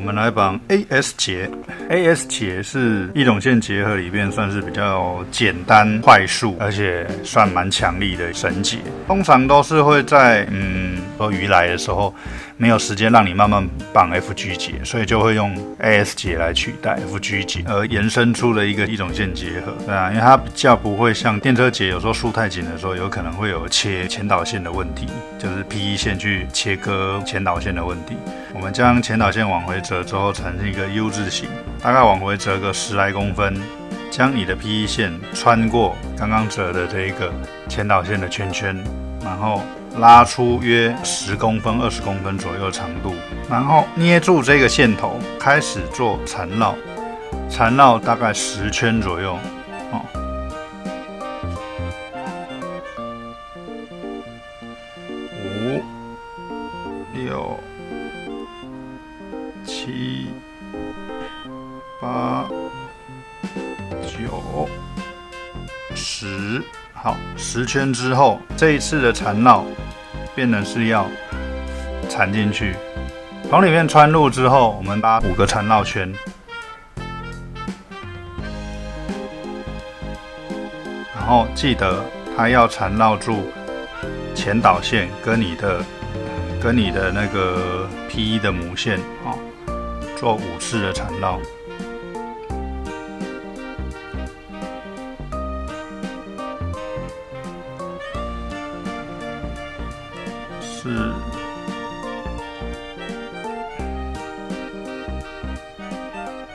们来绑 AS 结。AS 结是一种线结合里面算是比较简单、快速，而且算蛮强力的绳结。通常都是会在说鱼来的时候没有时间让你慢慢绑 FG 结，所以就会用 AS 结来取代 FG 结，而延伸出了一种线结合。对啊，因为它比较不会像电车结，有时候束太紧的时候，有可能会有切前导线的问题，就是 PE 线去切割前导线的问题。我们将前导线往回折之后，产生一个 U 字形，大概往回折个10来公分，将你的 PE 线穿过刚刚折的这一个前导线的圈圈，然后拉出约10公分、20公分左右的长度，然后捏住这个线头，开始做缠绕，缠绕大概10圈左右。5、6、7、8、9、10，好，10圈之后，这一次的缠绕变成是要缠进去，从里面穿入之后，我们拉5个缠绕圈，然后记得它要缠绕住前导线跟你的那个 PE 的母线，做5次的缠绕。4、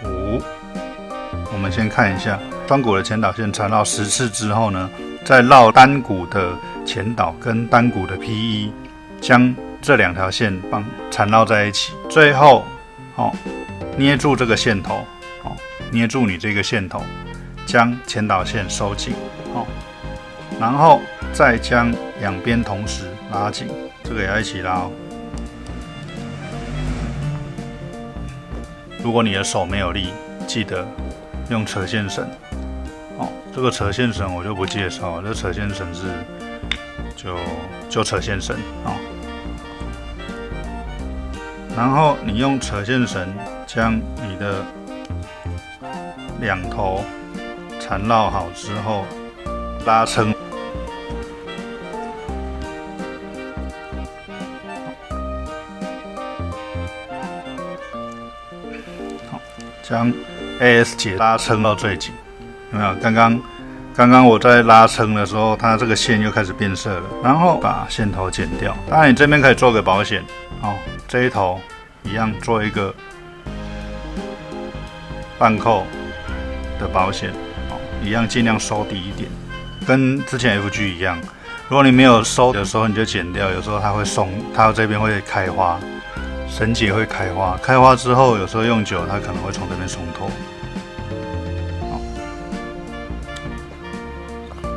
5，我们先看一下双股的前导线缠绕10次之后呢，再绕单股的前导跟单股的 PE， 将这2条线缠绕在一起，最后捏住这个线头，捏住你这个线头，将前导线收紧，然后再将两边同时拉紧，这个也要一起拉哦。如果你的手没有力，记得用扯线绳。这个扯线绳我就不介绍，这扯线绳是就扯线绳然后你用扯线绳将你的2头缠绕好之后，拉撑，将 AS 结拉撑到最紧，有没有？刚刚我在拉撑的时候，它这个线又开始变色了，然后把线头剪掉。当然，你这边可以做个保险，这一头一样做一个半扣的保险，一样尽量收低一点，跟之前 FG 一样。如果你没有收的时候，你就剪掉，有时候它会松，它这边会开花，绳结会开花，开花之后有时候用久，它可能会从这边松脱。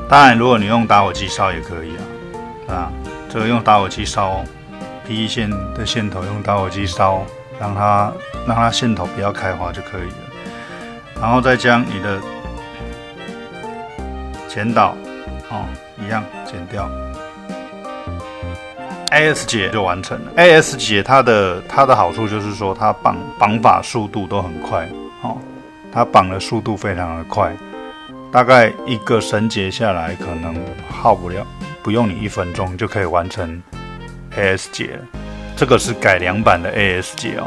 当然，如果你用打火机烧也可以啊，这个用打火机烧 PE 线的线头，用打火机烧，让它线头不要开花就可以了。然后再将你的前导一样剪掉 ，AS 结就完成了。AS 结它的好处就是说，它绑法速度都很快，它绑的速度非常的快。大概一个绳结下来，可能不用你1分钟就可以完成 AS 结了。这个是改良版的 AS 结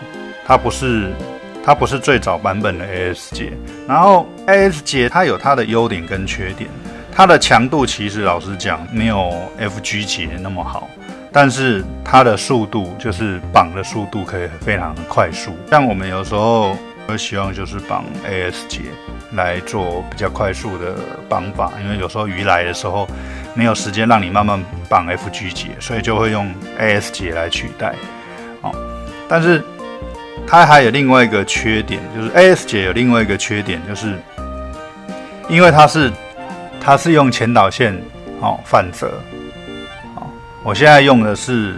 它不是最早版本的 AS 结。然后 AS 结它有它的优点跟缺点，它的强度其实老实讲没有 FG 结那么好，但是它的速度就是绑的速度可以非常的快速。像我们有时候会希望就是绑 AS 结来做比较快速的绑法，因为有时候鱼来的时候没有时间让你慢慢绑 FG 结，所以就会用 AS 结来取代。但是它还有另外一个缺点，就是 AS 结有另外一个缺点，就是因为它是用前导线反折。我现在用的是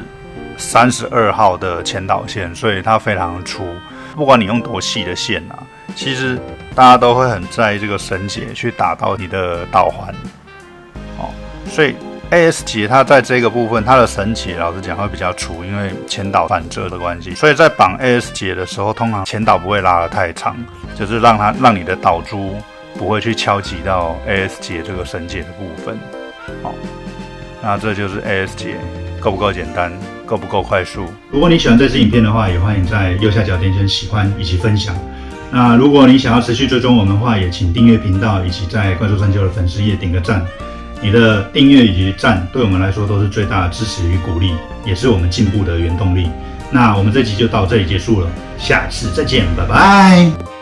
32号的前导线，所以它非常的粗。不管你用多细的线其实大家都会很在意这个绳结去打到你的导环，所以 AS 节它在这个部分，它的绳结老实讲会比较粗，因为前导反折的关系，所以在绑 AS 节的时候，通常前导不会拉得太长，就是让你的导珠不会去敲击到 AS 节这个绳结的部分。好，那这就是 AS 节，够不够简单？够不够快速？如果你喜欢这支影片的话，也欢迎在右下角点选喜欢以及分享。那如果你想要持续追踪我们的话，也请订阅频道，以及在怪兽山丘的粉丝页点个赞。你的订阅以及赞对我们来说都是最大的支持与鼓励，也是我们进步的原动力。那我们这集就到这里结束了，下次再见，拜拜。